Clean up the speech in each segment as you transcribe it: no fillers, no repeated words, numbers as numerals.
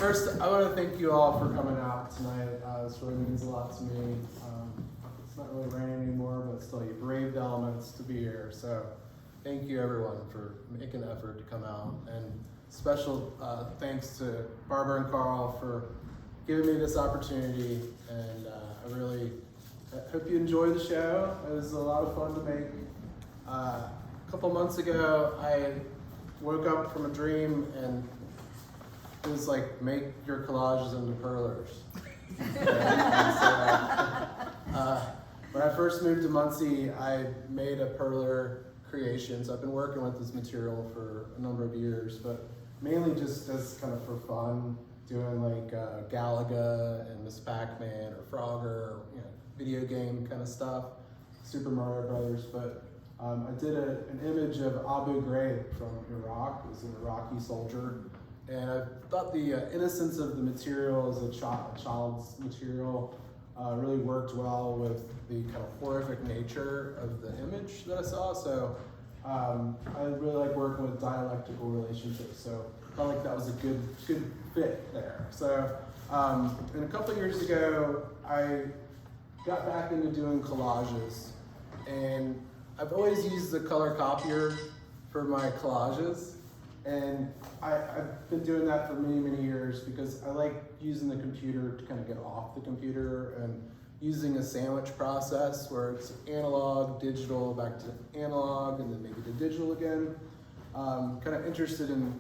First, I want to thank you all for coming out tonight. This really means a lot to me. It's not really raining anymore, but still, you braved the elements to be here. So thank you, everyone, for making an effort to come out. And special thanks to Barbara and Carl for giving me this opportunity. And I really hope you enjoy the show. It was a lot of fun to make. A couple months ago, I woke up from a dream and it was like, make your collages into perlers. When I first moved to Muncie, I made a perler creation. So I've been working with this material for a number of years, but mainly just as kind of for fun, doing like Galaga and Miss Pac-Man or Frogger, video game kind of stuff, Super Mario Brothers. But I did an image of Abu Ghraib from Iraq. It was an Iraqi soldier. And I thought the innocence of the material as a child's material really worked well with the kind of horrific nature of the image that I saw. So I really like working with dialectical relationships. So I felt like that was a good fit there. So and a couple of years ago, I got back into doing collages. And I've always used the color copier for my collages. And I've been doing that for many, many years because I like using the computer to kind of get off the computer and using a sandwich process where it's analog, digital, back to analog, and then maybe to digital again. Kind of interested in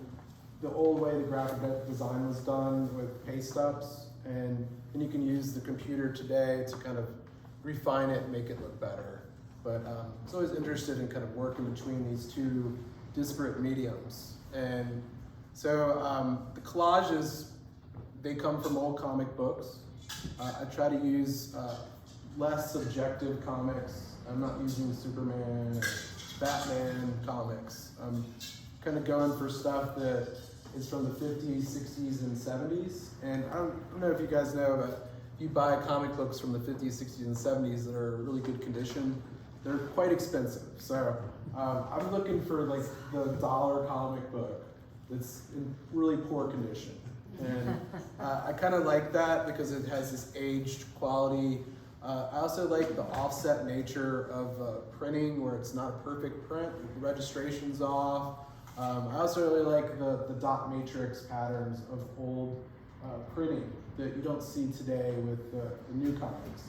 the old way the graphic design was done with paste ups, and then you can use the computer today to kind of refine it and make it look better. But I was always interested in kind of working between these two disparate mediums. And so the collages, they come from old comic books. I try to use less subjective comics. I'm not using Superman or Batman comics. I'm kind of going for stuff that is from the 50s, 60s, and 70s. And I don't know if you guys know, but if you buy comic books from the 50s, 60s, and 70s that are in really good condition, they're quite expensive. So I'm looking for like the dollar comic book that's in really poor condition. And I kind of like that because it has this aged quality. I also like the offset nature of printing where it's not a perfect print, the registration's off. I also really like the dot matrix patterns of old printing that you don't see today with the new comics.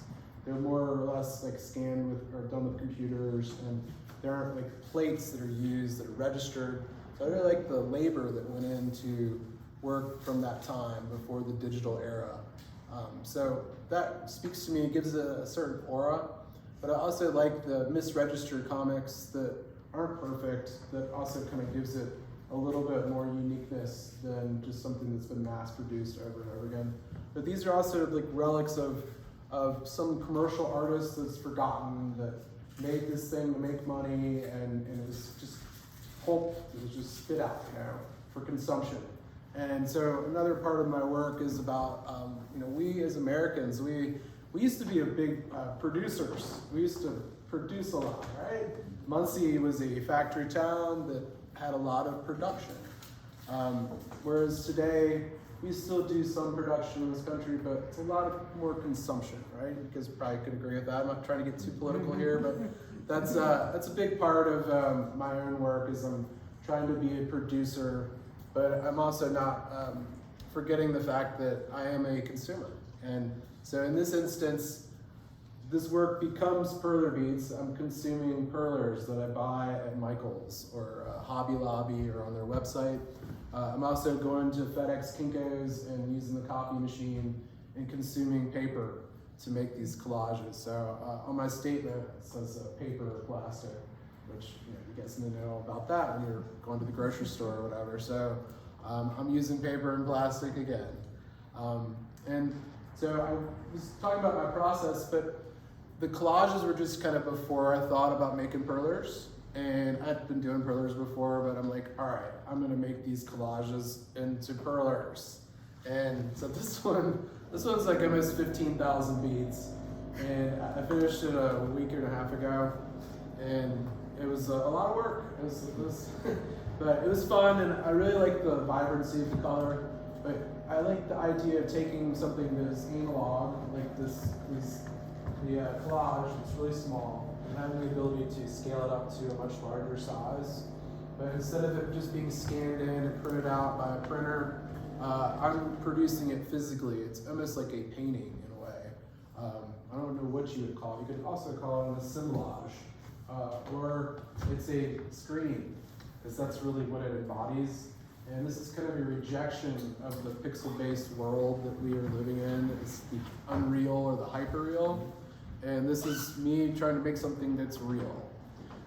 They're more or less like scanned with or done with computers, and there aren't like plates that are used that are registered. So I really like the labor that went into work from that time before the digital era. So that speaks to me, it gives it a certain aura, but I also like the misregistered comics that aren't perfect, that also kind of gives it a little bit more uniqueness than just something that's been mass produced over and over again. But these are also like relics of some commercial artist that's forgotten, that made this thing to make money, and it was just pulp, it was just spit out, for consumption. And so another part of my work is about, we as Americans, we used to be a big producers. We used to produce a lot, right? Muncie was a factory town that had a lot of production. Whereas today, we still do some production in this country, but it's a lot more consumption, right? You guys probably could agree with that. I'm not trying to get too political here, but that's a big part of my own work is I'm trying to be a producer, but I'm also not forgetting the fact that I am a consumer. And so in this instance, this work becomes perler beads. I'm consuming perlers that I buy at Michael's or Hobby Lobby or on their website. I'm also going to FedEx Kinko's and using the copy machine and consuming paper to make these collages. So on my statement, it says paper or plastic, which you guys need to know about that when you're going to the grocery store or whatever. So I'm using paper and plastic again. And so I was talking about my process, but the collages were just kind of before I thought about making perlers. And I'd been doing perlers before, but I'm like, all right, I'm gonna make these collages into perlers. And so this one's like almost 15,000 beads. And I finished it a week and a half ago. And it was a lot of work. It was but it was fun, and I really like the vibrancy of the color. But I like the idea of taking something that is analog, like the collage, it's really small, and having the ability to scale it up to a much larger size. But instead of it just being scanned in and printed out by a printer, I'm producing it physically. It's almost like a painting in a way. I don't know what you would call it. You could also call it an assemblage, or it's a screen, because that's really what it embodies. And this is kind of a rejection of the pixel-based world that we are living in. It's the unreal or the hyperreal. And this is me trying to make something that's real.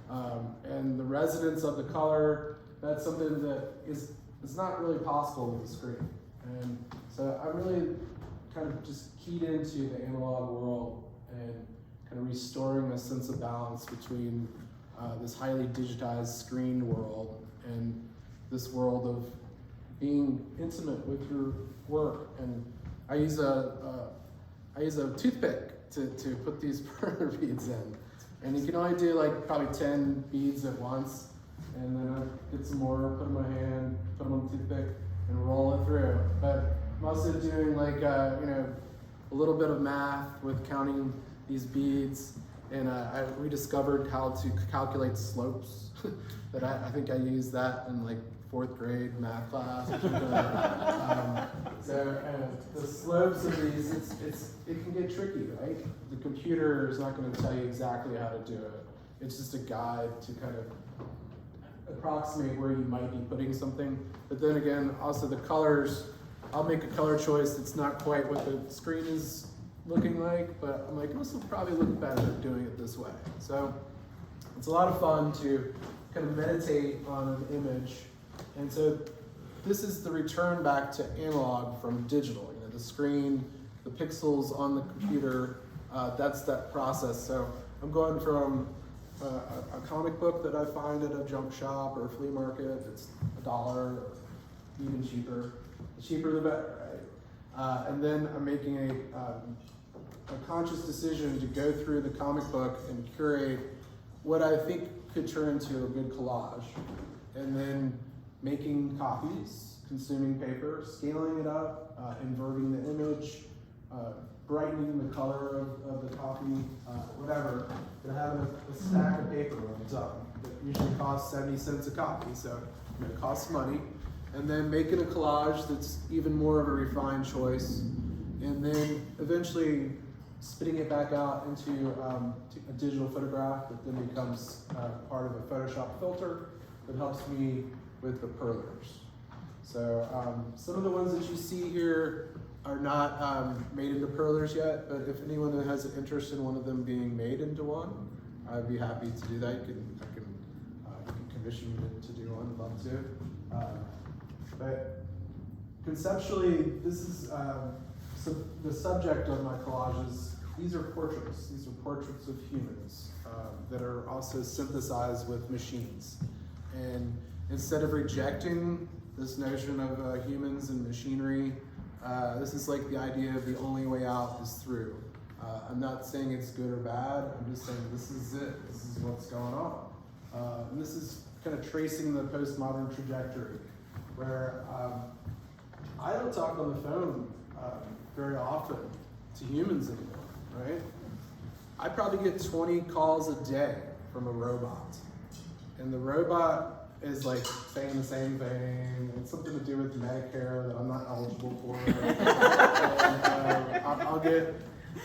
And the resonance of the color, that's something that is not really possible with the screen. And so I'm really kind of just keyed into the analog world and kind of restoring a sense of balance between this highly digitized screen world and this world of being intimate with your work. And I use a toothpick to put these perler beads in. And you can only do like probably 10 beads at once. And then I get some more, put them in my hand, put them on the toothpick, and roll it through. But I'm also doing like, a little bit of math with counting these beads. And I rediscovered how to calculate slopes. But I think I used that in like 4th grade math class. So the slopes of these, it can get tricky, right? The computer is not going to tell you exactly how to do it. It's just a guide to kind of approximate where you might be putting something. But then again, also the colors, I'll make a color choice that's not quite what the screen is looking like, but I'm like, this will probably look better doing it this way. So it's a lot of fun to kind of meditate on an image. And so this is the return back to analog from digital. The screen, the pixels on the computer, that's that process. So I'm going from a comic book that I find at a junk shop or a flea market, it's $1 or even cheaper. The cheaper the better, right? And then I'm making a conscious decision to go through the comic book and curate what I think could turn into a good collage. And then making copies, consuming paper, scaling it up, inverting the image, brightening the color of the copy, whatever. But having a stack of paper when I'm done that usually costs 70 cents a copy, so it costs money. And then making a collage that's even more of a refined choice, and then eventually spitting it back out into a digital photograph that then becomes part of a Photoshop filter that helps me with the perlers. So some of the ones that you see here are not made into perlers yet, but if anyone has an interest in one of them being made into one, I'd be happy to do that. I can commission you to do one, love to. But conceptually, this is so the subject of my collages. These are portraits. These are portraits of humans that are also synthesized with machines. And instead of rejecting this notion of humans and machinery, this is like the idea of the only way out is through. I'm not saying it's good or bad. I'm just saying this is it. This is what's going on. And this is kind of tracing the postmodern trajectory, where I don't talk on the phone very often to humans anymore, right? I probably get 20 calls a day from a robot. And the robot is like saying the same thing. It's something to do with Medicare that I'm not eligible for. And I'll get,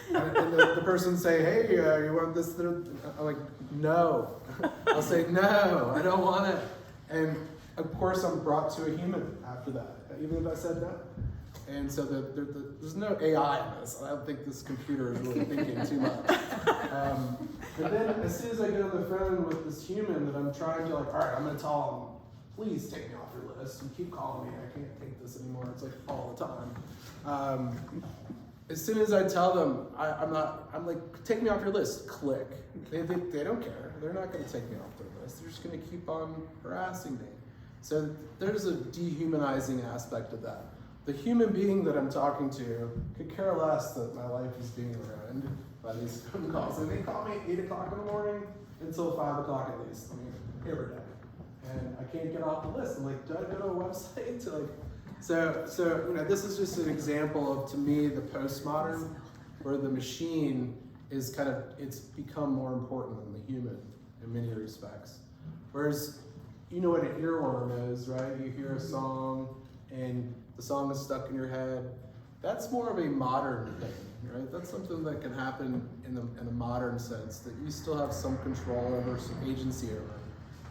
and the person say, hey, you want this? I'm like, no. I'll say, no, I don't want it. And of course I'm brought to a human after that, even if I said no. And so there's no AI in this. I don't think this computer is really thinking too much. But then as soon as I get on the phone with this human that I'm trying to like, all right, I'm gonna tell them, please take me off your list. You keep calling me, I can't take this anymore. It's like all the time. As soon as I tell them, I'm like, take me off your list, click. They don't care. They're not gonna take me off their list. They're just gonna keep on harassing me. So there's a dehumanizing aspect of that. The human being that I'm talking to could care less that my life is being ruined by these phone calls. And they call me at 8 o'clock in the morning until 5 o'clock at least, every day. And I can't get off the list. I'm like, do I go to a website to like So this is just an example of, to me, the postmodern, where the machine is it's become more important than the human in many respects. Whereas, you know what an earworm is, right? You hear a song and the song is stuck in your head. That's more of a modern thing, right? That's something that can happen in a modern sense, that you still have some control over, some agency over.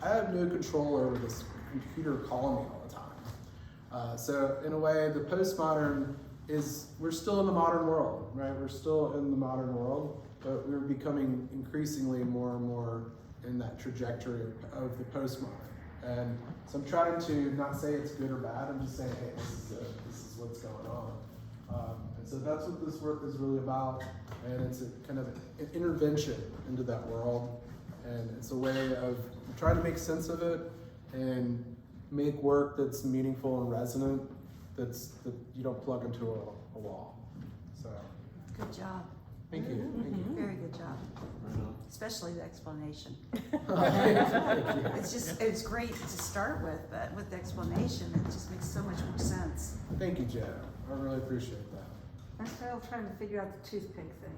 I have no control over this computer calling me all the time. So in a way, the postmodern is, we're still in the modern world, right? We're still in the modern world, but we're becoming increasingly more and more in that trajectory of the postmodern. And so I'm trying to not say it's good or bad, I'm just saying, hey, this is what's going on. And so that's what this work is really about, and it's a kind of an intervention into that world, and it's a way of trying to make sense of it and make work that's meaningful and resonant, that you don't plug into a wall. So Good job. thank you. Thank you. Very good job. Right on. Especially the explanation. Thank you. It's great to start with, but with the explanation, it just makes so much more sense. Thank you, Jen. I really appreciate that. I'm still trying to figure out the toothpick thing.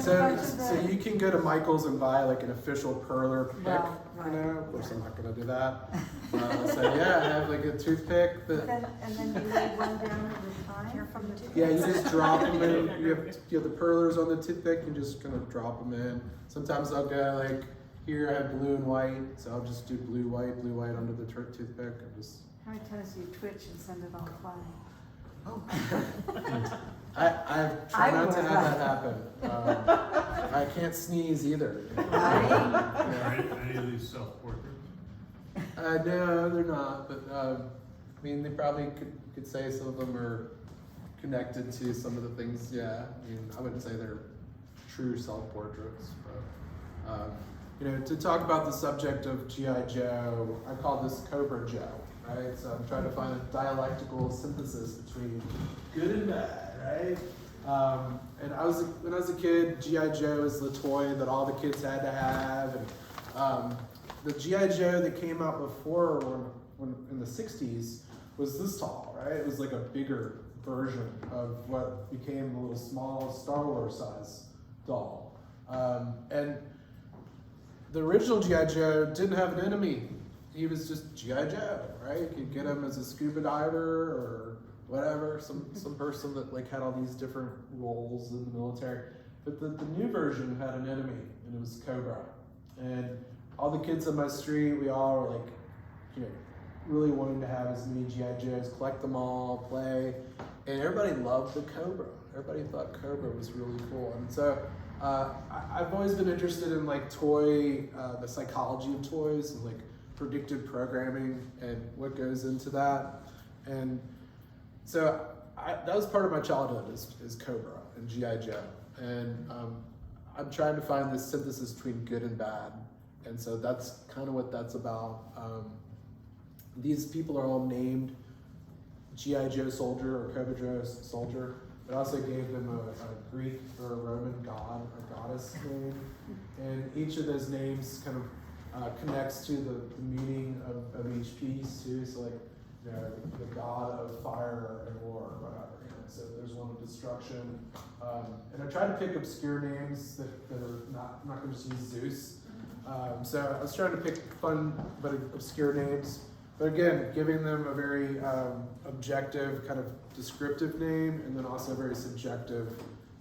So you can go to Michael's and buy like an official perler pick, Well, right. Of course I'm not gonna do that. So yeah, I have like a toothpick that, And then you lay one down at a time? Hear from the toothpick. yeah, you just drop them in. You have the perlers on the toothpick, you just kind of drop them in. Sometimes I'll go like, here I have blue and white, so I'll just do blue, white under the toothpick, and just. How many times do you twitch and send it all flying? I try not to have that happen. I can't sneeze either. Are any of these self-portraits? No, they're not, but I mean, they probably could say some of them are connected to some of the things, yeah. I mean, I wouldn't say they're true self-portraits, but, to talk about the subject of G.I. Joe, I call this Cobra Joe, right? So I'm trying to find a dialectical synthesis between good and bad, right? And when I was a kid, G.I. Joe is the toy that all the kids had to have, and the G.I. Joe that came out before, when in the 60s, was this tall, right? It was like a bigger version of what became the little small Star Wars size doll. And the original G.I. Joe didn't have an enemy. He was just G.I. Joe, right? You could get him as a scuba diver or whatever, some person that like had all these different roles in the military. But the new version had an enemy, and it was Cobra. And all the kids on my street, we all were like, really wanting to have as many G.I. Joes, collect them all, play. And everybody loved the Cobra. Everybody thought Cobra was really cool. And so I've always been interested in like the psychology of toys and like predictive programming and what goes into that. And so that was part of my childhood is Cobra and G.I. Joe. And I'm trying to find this synthesis between good and bad. And so that's kind of what that's about. These people are all named G.I. Joe soldier or Cobra Joe soldier. It also gave them a Greek or a Roman god or goddess name. And each of those names kind of connects to the meaning of each piece too. So like, the god of fire and war or whatever. So there's one of destruction. And I try to pick obscure names that are I'm not going to just use Zeus. So I was trying to pick fun but obscure names. But again, giving them a very objective, kind of descriptive name, and then also a very subjective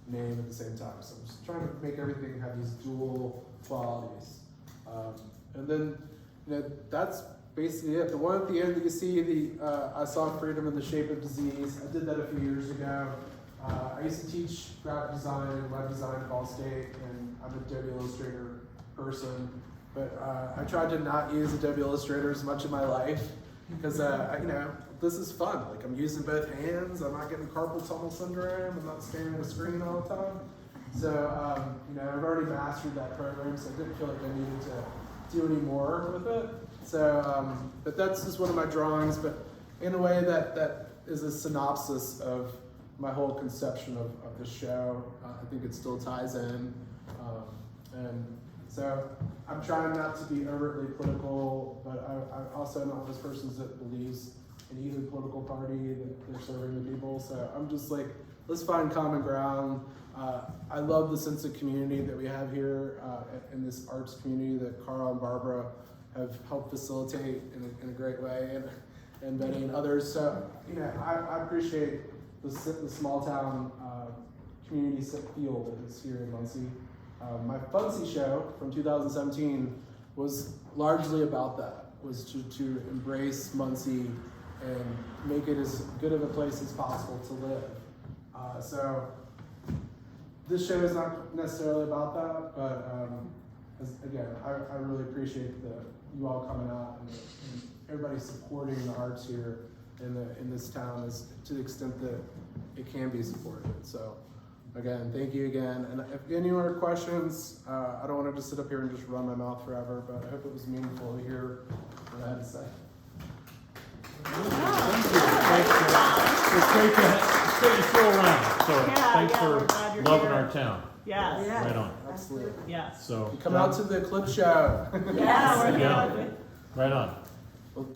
name at the same time. So I'm just trying to make everything have these dual qualities. And then, that's basically it. The one at the end that you see, I saw freedom in the shape of disease. I did that a few years ago. I used to teach graphic design and web design at Ball State, and I'm an Adobe Illustrator person. But I tried to not use Adobe Illustrator as much in my life because, this is fun. Like I'm using both hands. I'm not getting carpal tunnel syndrome. I'm not staring at a screen all the time. So, I've already mastered that program, so I didn't feel like I needed to do any more with it. So, but that's just one of my drawings. But in a way, that is a synopsis of my whole conception of the show. I think it still ties in, and so I'm trying not to be overtly political, but I also am not one of those persons that believes in either political party that they're serving the people. So I'm just like, let's find common ground. I love the sense of community that we have here in this arts community that Carl and Barbara have helped facilitate in a great way, and Betty and others. So, I appreciate the small town community feel that is here in Muncie. My Funsy show from 2017 was largely about that, was to embrace Muncie and make it as good of a place as possible to live. So this show is not necessarily about that, but again, I really appreciate you all coming out and everybody supporting the arts here in this town to the extent that it can be supported. So again, thank you again. And if any more questions, I don't want to just sit up here and just run my mouth forever, but I hope it was meaningful to hear what I had to say. It's great you're still around, so Yeah, thanks yeah, we're for glad you're loving here. our town. Yes, Yeah. Right on. Absolutely. yes. So Come out to the clip show. Yeah, we're Yeah. good. Right on.